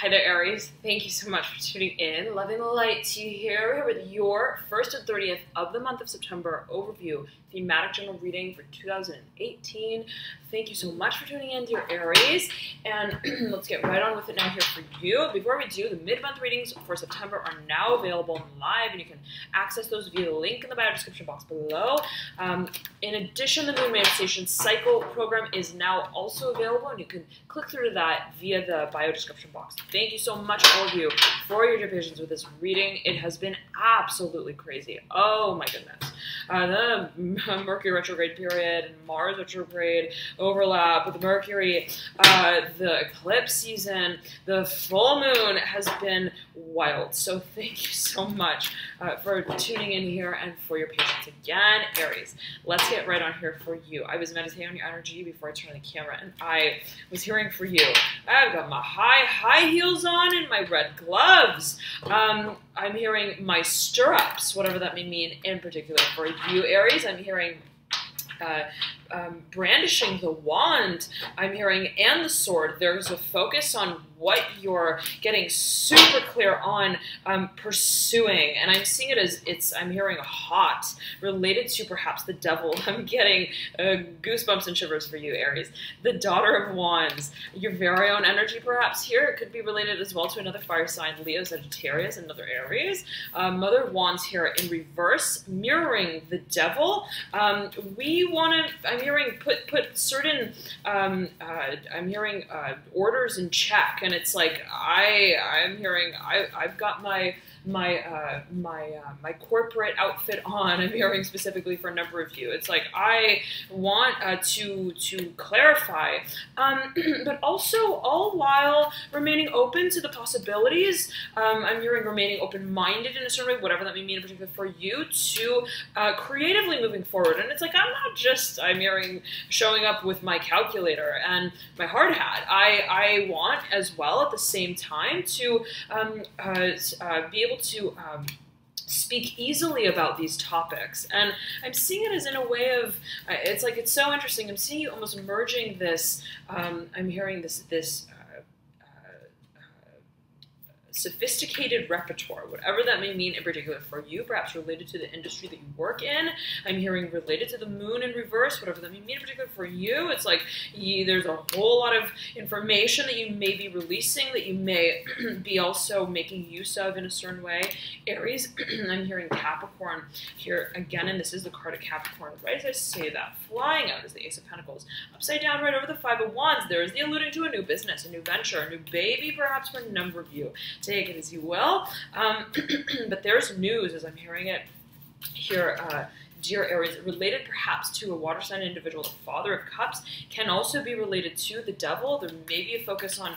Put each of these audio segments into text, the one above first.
Hi there, Aries. Thank you so much for tuning in. Loving the light to you here with your 1st and 30th of the month of September overview, thematic general reading for 2018. Thank you so much for tuning in, dear Aries. And let's get right on with it now here for you. Before we do, the mid-month readings for September are now available live, and you can access those via the link in the bio description box below. In addition, the Moon Manifestation Cycle program is now also available, and you can click through to that via the bio description box. Thank you so much, all of you, for your patience with this reading. It has been absolutely crazy. Oh my goodness. The Mercury retrograde period and Mars retrograde overlap with the Mercury, the eclipse season, the full moon has been wild. So thank you so much for tuning in here and for your patience again, Aries. Let's get right on here for you. I was meditating on your energy before I turned on the camera, and I was hearing for you. I've got my high heels on and my red gloves. I'm hearing my stirrups, whatever that may mean in particular for you, Aries. I'm hearing brandishing the wand, I'm hearing, and the sword. There's a focus on what you're getting super clear on pursuing, and I'm seeing it as I'm hearing hot, related to perhaps the devil. I'm getting goosebumps and shivers for you, Aries. The Daughter of Wands, your very own energy perhaps here. It could be related as well to another fire sign, Leo, Sagittarius, another Aries. Mother of Wands here in reverse, mirroring the devil. We want to, I'm hearing, put certain, I'm hearing orders in check, and it's like I'm hearing I've got my corporate outfit on. I'm hearing specifically for a number of you. It's like I want to clarify, but also all while remaining open to the possibilities. I'm hearing remaining open-minded in a certain way, whatever that may mean in particular for you, to creatively moving forward. And it's like I'm hearing showing up with my calculator and my hard hat. I want as well at the same time to be able to speak easily about these topics. And I'm seeing it as in a way of, it's like, it's so interesting. I'm seeing you almost merging this, I'm hearing this sophisticated repertoire, whatever that may mean in particular for you, perhaps related to the industry that you work in. I'm hearing related to the moon in reverse, whatever that may mean in particular for you. It's like there's a whole lot of information that you may be releasing, that you may be also making use of in a certain way. Aries, I'm hearing Capricorn here again, and this is the card of Capricorn. Right as I say that, flying out is the Ace of Pentacles. Upside down right over the Five of Wands, there is the alluding to a new business, a new venture, a new baby perhaps for a number of you. Take it as you will, but there's news as I'm hearing it here, dear Aries, related perhaps to a water sign individual. The Father of Cups can also be related to the devil. There may be a focus on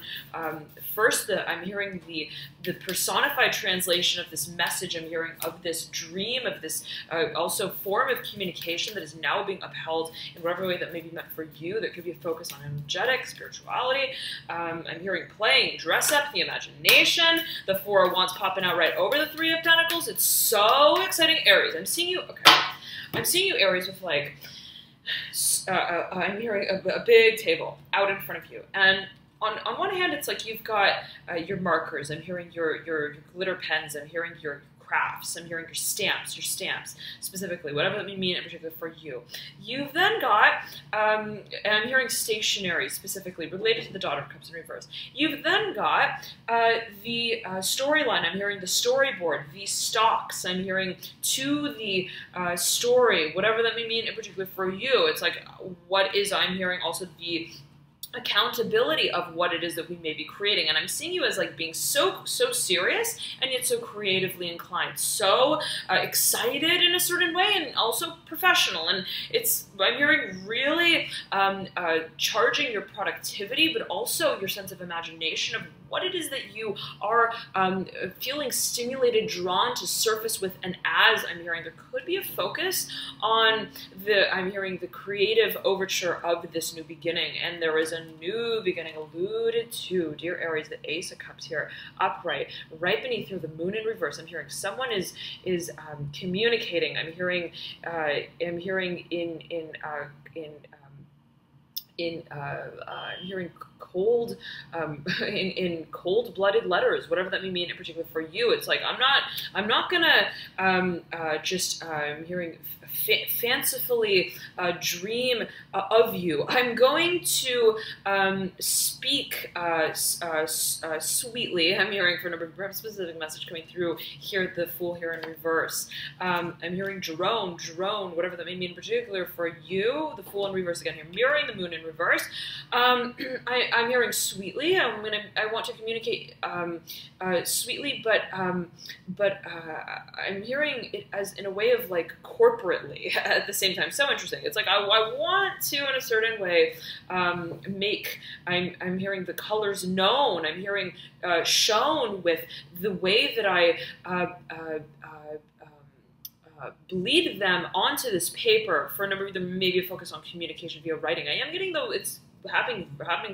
first I'm hearing the personified translation of this message. I'm hearing of this dream, of this also form of communication that is now being upheld in whatever way that may be meant for you. There could be a focus on energetic spirituality. I'm hearing playing, dress up, the imagination. The Four of Wands popping out right over the Three of Pentacles. It's so exciting, Aries. I'm seeing you. Okay. I'm seeing you, Aries, with like, I'm hearing a big table out in front of you. And on one hand, it's like you've got your markers. I'm hearing your glitter pens. I'm hearing your crafts. I'm hearing your stamps specifically, whatever that may mean in particular for you. You've then got, and I'm hearing stationery specifically related to the Daughter of Cups in reverse. You've then got the storyline. I'm hearing the storyboard, the stocks. I'm hearing to the story, whatever that may mean in particular for you. It's like, what is, I'm hearing also the accountability of what it is that we may be creating. And I'm seeing you as like being so serious and yet so creatively inclined, so excited in a certain way, and also professional. And I'm hearing really charging your productivity, but also your sense of imagination of what it is that you are feeling stimulated, drawn to surface with. And as I'm hearing, there could be a focus on I'm hearing the creative overture of this new beginning. And there is a new beginning alluded to, dear Aries, the Ace of Cups here, upright, right beneath you, the moon in reverse. I'm hearing someone is communicating. I'm hearing in I'm hearing cold, in cold-blooded letters, whatever that may mean in particular for you. It's like I'm not gonna I'm hearing fancifully dream of you. I'm going to speak sweetly. I'm hearing for a number of perhaps specific message coming through here. The Fool here in reverse. I'm hearing drone, whatever that may mean in particular for you. The Fool in reverse again here, mirroring the Moon in reverse. I'm hearing sweetly. I want to communicate sweetly, but I'm hearing it as in a way of like corporately at the same time. So interesting. It's like I want to in a certain way make. I'm hearing the colors known. I'm hearing shown with the way that I bleed them onto this paper for a number of them, maybe a focus on communication via writing. I am getting though it's happening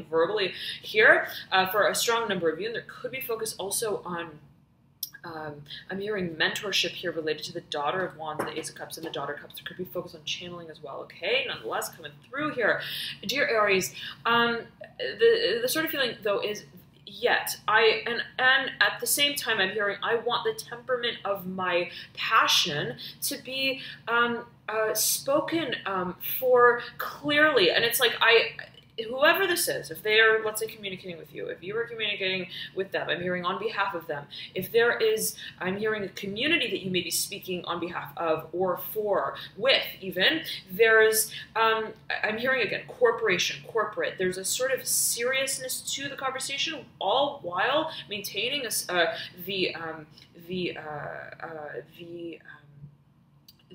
verbally here for a strong number of you, and there could be focus also on I'm hearing mentorship here related to the Daughter of Wands, the Ace of Cups, and the Daughter of Cups. There could be focus on channeling as well, okay? Nonetheless, coming through here. Dear Aries, the sort of feeling, though, is yet and at the same time I'm hearing I want the temperament of my passion to be spoken for clearly. And it's like whoever this is, if they are, let's say, communicating with you, if you are communicating with them, I'm hearing on behalf of them. If there is, I'm hearing a community that you may be speaking on behalf of or for, with even, there's, I'm hearing again, corporate. There's a sort of seriousness to the conversation, all while maintaining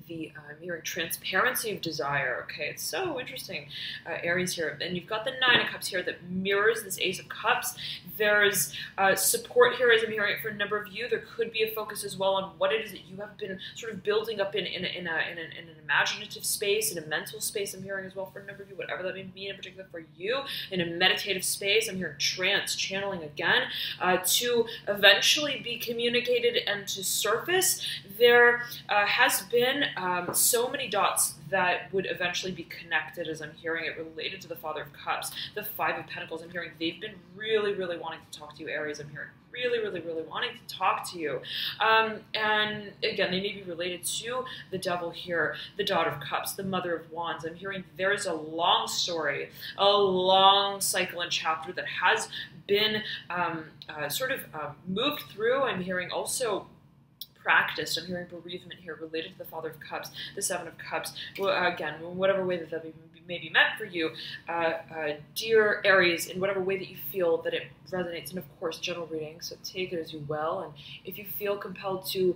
I'm hearing transparency of desire. Okay, it's so interesting, Aries here. And you've got the Nine of Cups here that mirrors this Ace of Cups. There's support here, as I'm hearing it for a number of you. There could be a focus as well on what it is that you have been sort of building up in an imaginative space, in a mental space. I'm hearing as well for a number of you, whatever that may mean in particular for you, in a meditative space. I'm hearing channeling again, to eventually be communicated and to surface. There has been so many dots that would eventually be connected, as I'm hearing it, related to the Father of Cups. The Five of Pentacles, I'm hearing they've been really wanting to talk to you, Aries. I'm hearing really wanting to talk to you. And again, they may be related to the Devil here, the Daughter of Cups, the Mother of Wands. I'm hearing there's a long story, a long cycle and chapter that has been moved through. I'm hearing also practiced. I'm hearing bereavement here related to the Father of Cups, the Seven of Cups. Well, again, whatever way that may be meant for you, dear Aries, in whatever way that you feel that it resonates. And of course, general reading, so take it as you will. And if you feel compelled to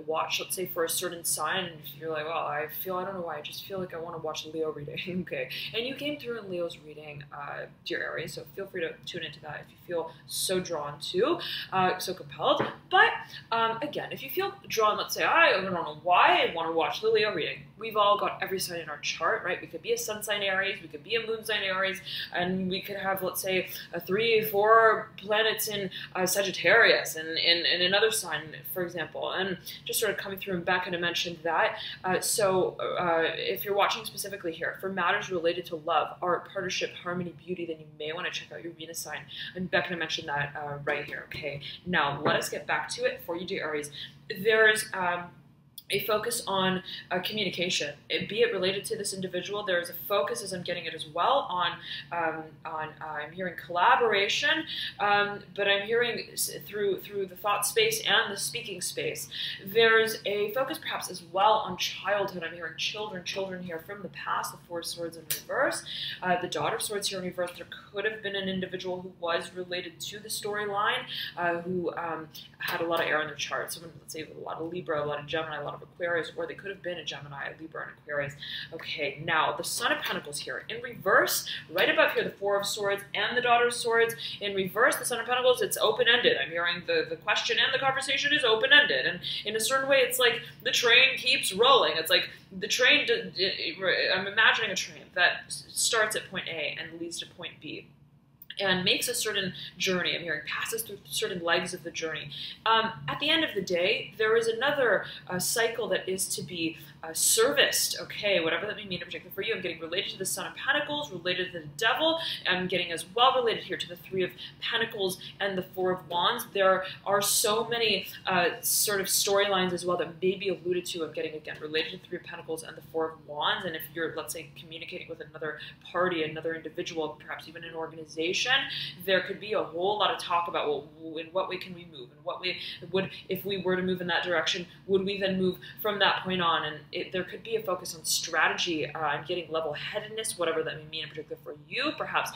watch, let's say, for a certain sign, and if you're like, well, I don't know why, I just feel like I want to watch a Leo reading, okay? And you came through in Leo's reading, dear Aries, so feel free to tune into that if you feel so drawn to, so compelled. But again, if you feel drawn, let's say, I don't know why I want to watch the Leo reading. We've all got every sign in our chart, right? We could be a sun sign Aries, we could be a moon sign Aries, and we could have, let's say, 3, 4 planets in Sagittarius and in another sign, for example, and just sort of coming through. And Becca mentioned that. So if you're watching specifically here for matters related to love, art, partnership, harmony, beauty, then you may want to check out your Venus sign. And Becca mentioned that right here. Okay, now let us get back to it for you, dear Aries. There's a focus on communication, be it related to this individual. There is a focus, as I'm getting it as well, on I'm hearing collaboration, but I'm hearing through the thought space and the speaking space. There's a focus perhaps as well on childhood. I'm hearing children here from the past, the Four of Swords in reverse, the Daughter of Swords here in reverse. There could have been an individual who was related to the storyline, who had a lot of air in their chart. Someone, let's say, with a lot of Libra, a lot of Gemini, a lot of Aquarius, or they could have been a Gemini, a Libra, and Aquarius. Okay, now the Son of Pentacles here in reverse, right above here, the Four of Swords and the Daughter of Swords in reverse. The Son of Pentacles, it's open-ended. I'm hearing the question and the conversation is open-ended, and in a certain way, it's like the train keeps rolling. It's like the train. I'm imagining a train that starts at point A and leads to point B. and makes a certain journey. I'm hearing passes through certain legs of the journey. At the end of the day, there is another cycle that is to be serviced, okay, whatever that may mean in particular for you. I'm getting related to the Son of Pentacles, related to the Devil. I'm getting as well related here to the Three of Pentacles and the Four of Wands. There are so many sort of storylines as well that may be alluded to. I'm getting, again, related to the Three of Pentacles and the Four of Wands. And if you're, let's say, communicating with another party, another individual, perhaps even an organization, there could be a whole lot of talk about, well, in what way can we move, and what way would, if we were to move in that direction, would we then move from that point on? And there could be a focus on strategy and getting level-headedness, whatever that may mean in particular for you, perhaps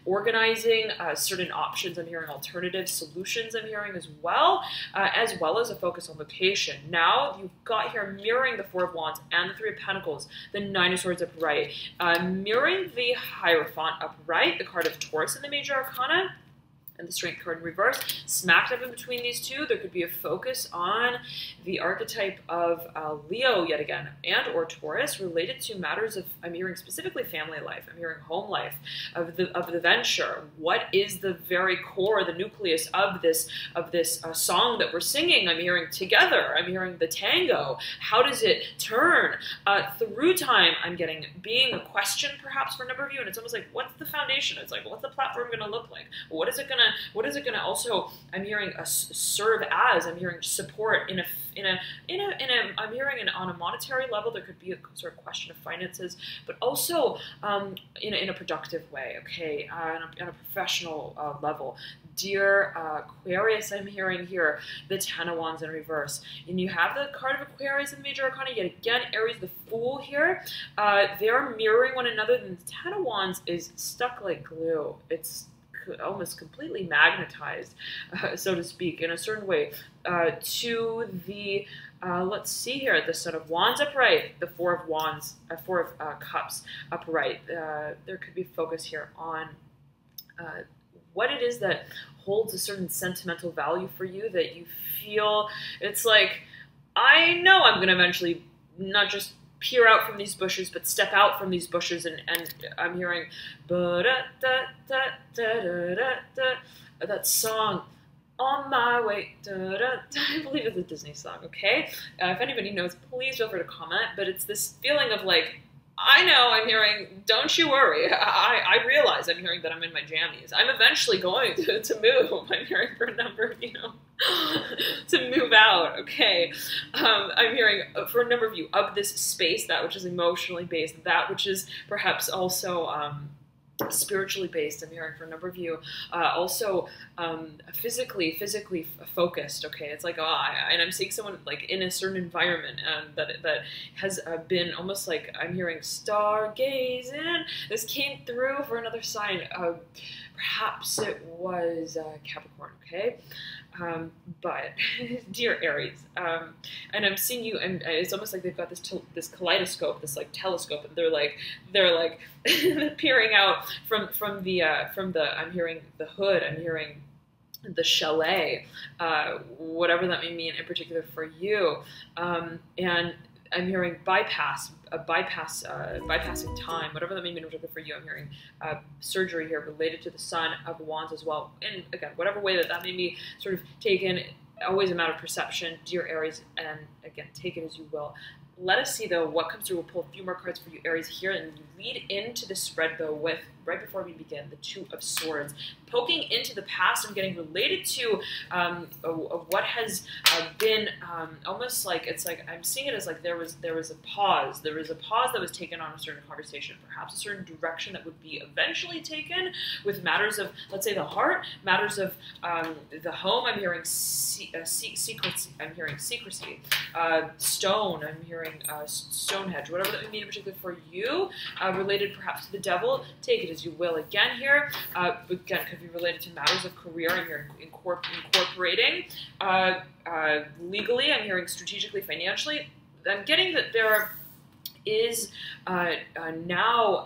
organizing certain options. I'm hearing alternative solutions, I'm hearing as well as a focus on location. Now you've got here mirroring the Four of Wands and the Three of Pentacles, the Nine of Swords upright, mirroring the Hierophant upright, the card of Taurus in the Major Arcana, and the Strength card in reverse. Smack dab in between these two, there could be a focus on the archetype of Leo yet again, and or Taurus, related to matters of, I'm hearing specifically family life, I'm hearing home life, of the venture. What is the very core, the nucleus of this song that we're singing? I'm hearing together, I'm hearing the tango. How does it turn through time? I'm getting being a question perhaps for a number of you, and it's almost like, what's the foundation? It's like, what's the platform going to look like? What is it going to also, I'm hearing serve as, I'm hearing support in a I'm hearing on a monetary level. There could be a sort of question of finances, but also in a productive way, okay, on a professional level. Dear Aquarius, I'm hearing here the Ten of Wands in reverse. And you have the card of Aquarius in the Major Arcana, yet again, Aries, the Fool here. They're mirroring one another, and the Ten of Wands is stuck like glue. It's almost completely magnetized, so to speak, in a certain way, to the, let's see here, the Son of Wands upright, the Four of Wands, Four of Cups upright. There could be focus here on what it is that holds a certain sentimental value for you, that you feel, it's like, I know I'm going to eventually not just peer out from these bushes, but step out from these bushes, and I'm hearing that song, On My Way, I believe it's a Disney song, okay? If anybody knows, please feel free to comment, but it's this feeling of like, I know, I'm hearing, don't you worry. I realize I'm hearing that I'm in my jammies. I'm eventually going to move. I'm hearing for a number of you to move out, okay? I'm hearing for a number of you of this space, that which is emotionally based, that which is perhaps also spiritually based. I'm hearing for a number of you also physically focused, okay? It's like, and I'm seeing someone like in a certain environment that has been almost like, I'm hearing stargazing. This came through for another sign. Perhaps it was Capricorn, okay? But dear Aries, and I'm seeing you, and it's almost like they've got this kaleidoscope, this like telescope, and they're like peering out from the I'm hearing the hood, I'm hearing the chalet, whatever that may mean in particular for you, and I'm hearing bypassing time, whatever that may mean in particular for you. I'm hearing surgery here related to the Son of Wands as well. And again, whatever way that may be sort of taken, always a matter of perception, dear Aries, and again, take it as you will. Let us see, though, what comes through. We'll pull a few more cards for you, Aries, here, and lead into the spread, though, with, right before we begin, the Two of Swords. Poking into the past and getting related to what has been almost like, it's like, I'm seeing it as like there was a pause. There was a pause that was taken on a certain conversation, perhaps a certain direction that would be eventually taken with matters of, let's say, the heart, matters of the home. I'm hearing secrecy. I'm hearing secrecy. Stone. I'm hearing Stonehenge, whatever that would mean in particular for you, related perhaps to the Devil. Take it as you will. Again here, again, could be related to matters of career. I'm hearing incorporating legally. I'm hearing strategically, financially. I'm getting that there is now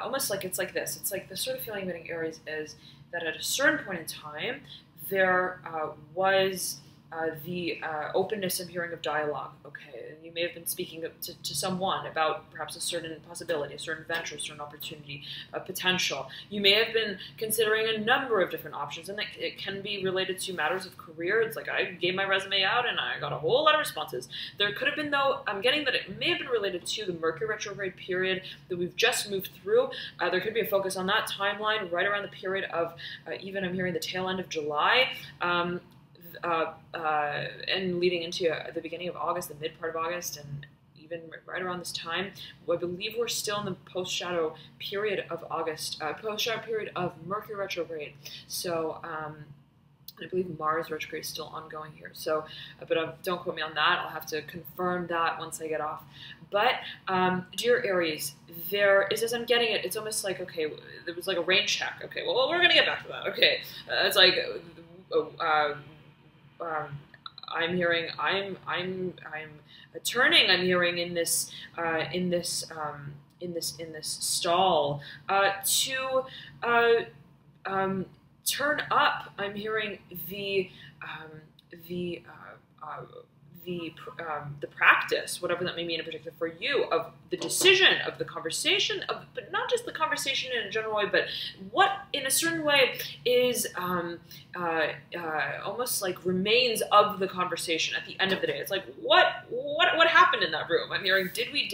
almost like, it's like this. It's like the sort of feeling I'm getting, Aries, is that at a certain point in time, there was the openness I'm hearing of dialogue. Okay, you may have been speaking to someone about perhaps a certain possibility, a certain venture, a certain opportunity, a potential. You may have been considering a number of different options, and it can be related to matters of career. It's like I gave my resume out and I got a whole lot of responses. There could have been, though, I'm getting that it may have been related to the Mercury retrograde period that we've just moved through. There could be a focus on that timeline right around the period of even I'm hearing the tail end of July. And leading into the beginning of August, the mid part of August, and even right around this time, I believe we're still in the post-shadow period of August, post-shadow period of Mercury retrograde. So I believe Mars retrograde is still ongoing here. So, but don't quote me on that. I'll have to confirm that once I get off. But dear Aries, there is, as I'm getting it, it's almost like, okay, there was like a rain check. Okay, well, we're gonna get back to that. Okay, it's like. I'm hearing I'm turning. I'm hearing in this stall to turn up. I'm hearing the practice, whatever that may mean in particular for you, of the decision, of the conversation, but not just the conversation in a general way, but what in a certain way is almost like remains of the conversation at the end of the day. It's like what happened in that room? I'm hearing did we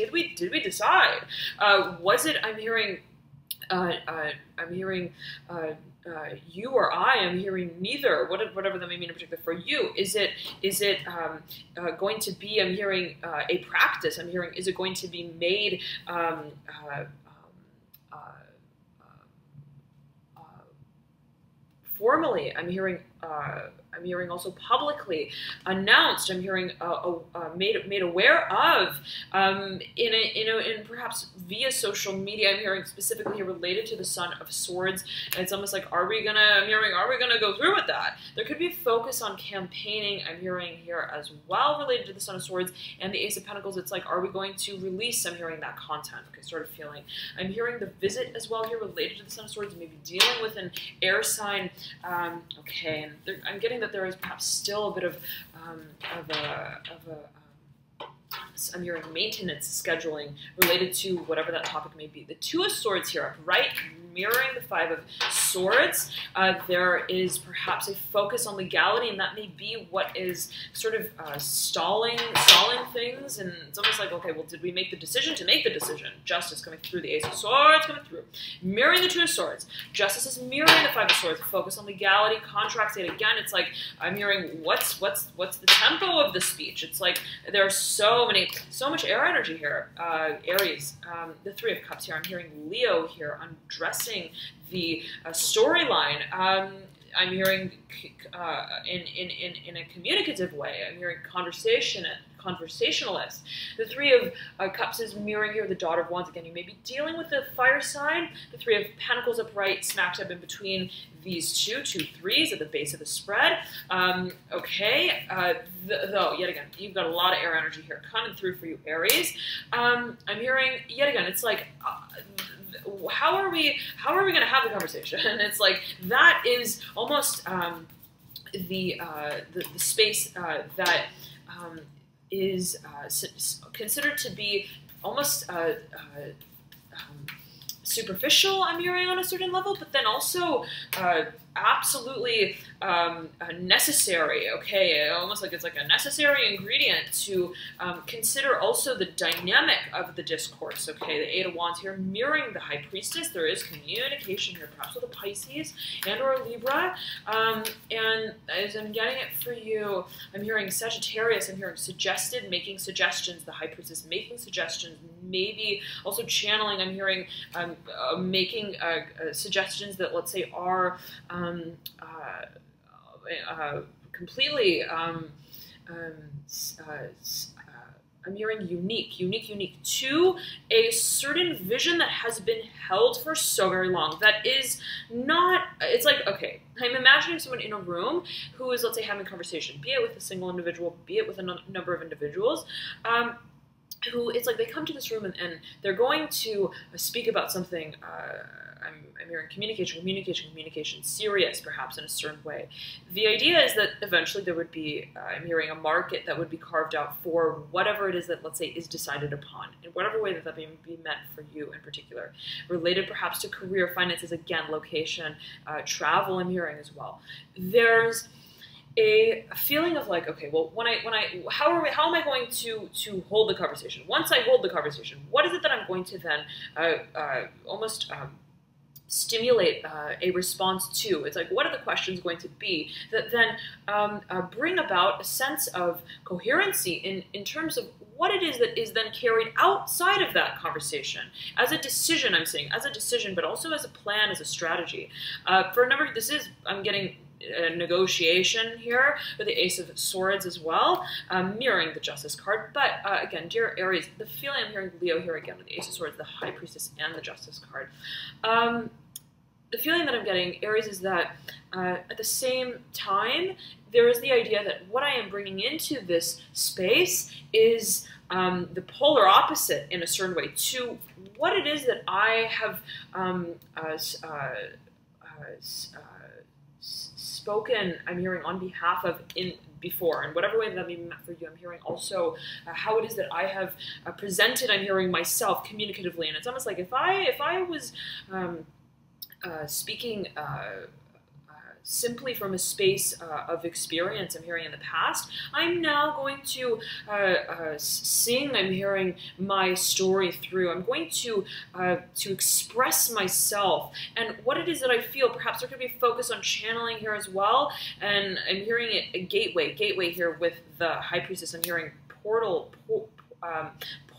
decide? Was it? I'm hearing you or I am hearing neither. Whatever that may mean in particular for you. Is it going to be? I'm hearing a practice. I'm hearing, is it going to be made formally? I'm hearing also publicly announced. I'm hearing made aware of in perhaps via social media. I'm hearing specifically here related to the Son of Swords. And it's almost like, are we gonna go through with that? There could be a focus on campaigning. I'm hearing here as well related to the Son of Swords and the Ace of Pentacles. It's like, are we going to release? I'm hearing that content. Okay, sort of feeling. I'm hearing the visit as well here related to the Son of Swords. Maybe dealing with an air sign. Okay, and I'm getting that there is perhaps still a bit of I'm hearing maintenance scheduling related to whatever that topic may be. The Two of Swords here, upright, mirroring the Five of Swords. There is perhaps a focus on legality, and that may be what is sort of stalling things. And it's almost like, okay, well, did we make the decision to make the decision? Justice coming through, the Ace of Swords coming through, mirroring the Two of Swords. Justice is mirroring the Five of Swords. Focus on legality, contracts. Yet again, it's like I'm hearing what's the tempo of the speech. It's like there are so much air energy here. Aries, the Three of Cups here. I'm hearing Leo here undressing the storyline. I'm hearing in a communicative way. I'm hearing conversationalist. The Three of Cups is mirroring here the Daughter of Wands. Again, you may be dealing with the fire sign. The Three of Pentacles upright, smacked up in between these two threes at the base of the spread. Okay, though, yet again, you've got a lot of air energy here coming through for you, Aries. I'm hearing, yet again, it's like, how are we going to have the conversation? And it's like, that is almost the space that is considered to be almost superficial, I'm hearing, on a certain level, but then also absolutely necessary, okay? Almost like it's like a necessary ingredient to consider also the dynamic of the discourse, okay? The Eight of Wands here mirroring the High Priestess. There is communication here, perhaps with a Pisces and or a Libra. And as I'm getting it for you, I'm hearing Sagittarius. I'm hearing suggested, making suggestions. The High Priestess making suggestions, maybe also channeling. I'm hearing making suggestions that, let's say, are completely I'm hearing unique to a certain vision that has been held for so very long. That is not, it's like, okay, I'm imagining someone in a room who is, let's say, having a conversation, be it with a single individual, be it with a number of individuals, who, it's like they come to this room and they're going to speak about something I'm hearing communication, serious perhaps in a certain way. The idea is that eventually there would be, I'm hearing a market that would be carved out for whatever it is that, let's say, is decided upon, in whatever way that that may be meant for you in particular. Related perhaps to career, finances, again, location, travel, I'm hearing as well. There's a feeling of like, okay, well, how am I going to hold the conversation? Once I hold the conversation, what is it that I'm going to then almost stimulate a response to? It's like, what are the questions going to be that then bring about a sense of coherency in terms of what it is that is then carried outside of that conversation as a decision. I'm saying as a decision, but also as a plan, as a strategy. For a number, I'm getting a negotiation here with the Ace of Swords as well, mirroring the Justice card. But again, dear Aries, the feeling I'm hearing Leo here again with the Ace of Swords, the High Priestess, and the Justice card. The feeling that I'm getting, Aries, is that at the same time, there is the idea that what I am bringing into this space is the polar opposite in a certain way to what it is that I have spoken, I'm hearing, on behalf of before, in whatever way that may be meant for you. I'm hearing also how it is that I have presented, I'm hearing, myself communicatively. And it's almost like if I was speaking simply from a space of experience, I'm hearing, in the past, I'm now going to sing, I'm hearing, my story through. I'm going to express myself and what it is that I feel. Perhaps there could be a focus on channeling here as well. And I'm hearing it, a gateway here with the High Priestess. I'm hearing portal,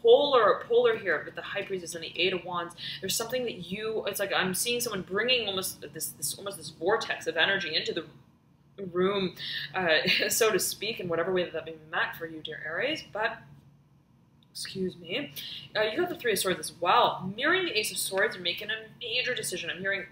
polar here with the High Priestess and the Eight of Wands. There's something that it's like I'm seeing someone bringing almost this vortex of energy into the room, so to speak, in whatever way that may be meant for you, dear Aries. But excuse me, you got the Three of Swords as well, mirroring the Ace of Swords. You're making a major decision. I'm hearing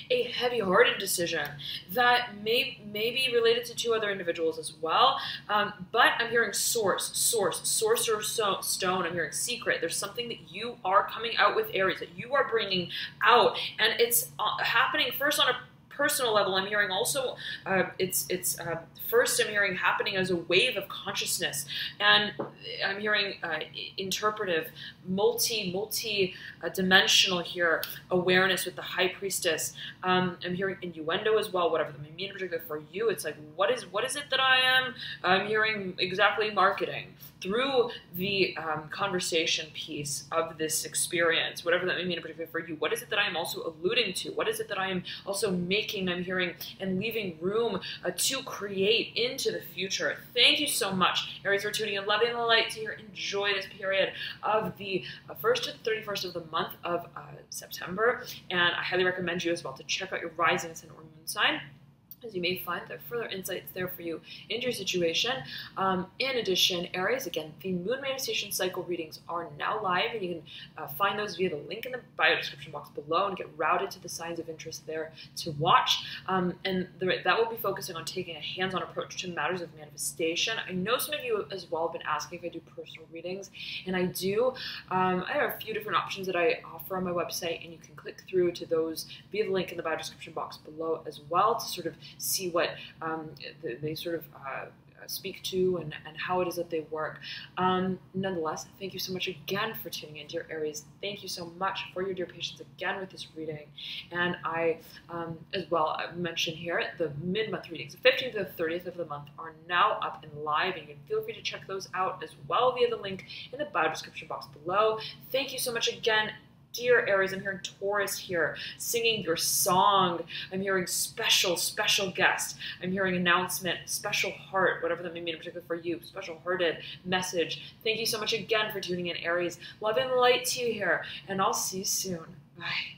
a heavy-hearted decision that may be related to two other individuals as well. But I'm hearing sorcerer stone. I'm hearing secret. There's something that you are coming out with, Aries, that you are bringing out, and it's happening first on a personal level. I'm hearing also first I'm hearing happening as a wave of consciousness, and I'm hearing interpretive, multi-dimensional here awareness with the High Priestess. I'm hearing innuendo as well, whatever that may mean in particular for you. It's like, what is it that I'm hearing exactly marketing through the conversation piece of this experience, whatever that may mean in particular for you. What is it that I am also alluding to? What is it that I am also making, I'm hearing, and leaving room to create into the future? Thank you so much, Aries, for tuning in, loving the light to here. Enjoy this period of the 1st to 31st of the month of September. And I highly recommend you as well to check out your rising sun or moon sign, as you may find there are further insights there for you into your situation. In addition, Aries, again, the Moon Manifestation Cycle readings are now live, and you can find those via the link in the bio description box below and get routed to the signs of interest there to watch. And that will be focusing on taking a hands-on approach to matters of manifestation. I know some of you as well have been asking if I do personal readings, and I do. I have a few different options that I offer on my website, and you can click through to those via the link in the bio description box below as well to sort of see what they sort of speak to and how it is that they work. Nonetheless, thank you so much again for tuning in, dear Aries. Thank you so much for your dear patience again with this reading. And I, as well, mentioned here, the mid-month readings, the 15th to the 30th of the month, are now up and live, and you can feel free to check those out as well via the link in the bio description box below. Thank you so much again, dear Aries. I'm hearing Taurus here, singing your song. I'm hearing special guest. I'm hearing announcement, special heart, whatever that may mean in particular for you, special hearted message. Thank you so much again for tuning in, Aries. Love and light to you here, and I'll see you soon. Bye.